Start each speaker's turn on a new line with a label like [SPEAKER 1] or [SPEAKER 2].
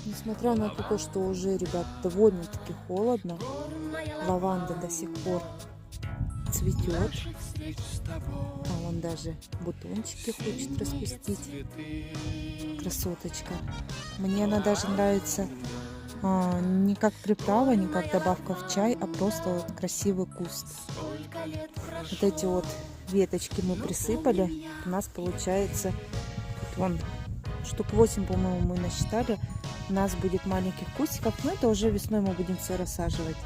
[SPEAKER 1] Несмотря на то, что уже, ребят, довольно-таки холодно, лаванда до сих пор цветет. А вон даже бутончики хочет распустить. Красоточка. Мне она даже нравится не как приправа, не как добавка в чай, а просто вот красивый куст. Вот эти вот веточки мы присыпали. У нас получается, вон, штук 8, по-моему, мы насчитали. У нас будет маленьких кустиков, но это уже весной мы будем все рассаживать.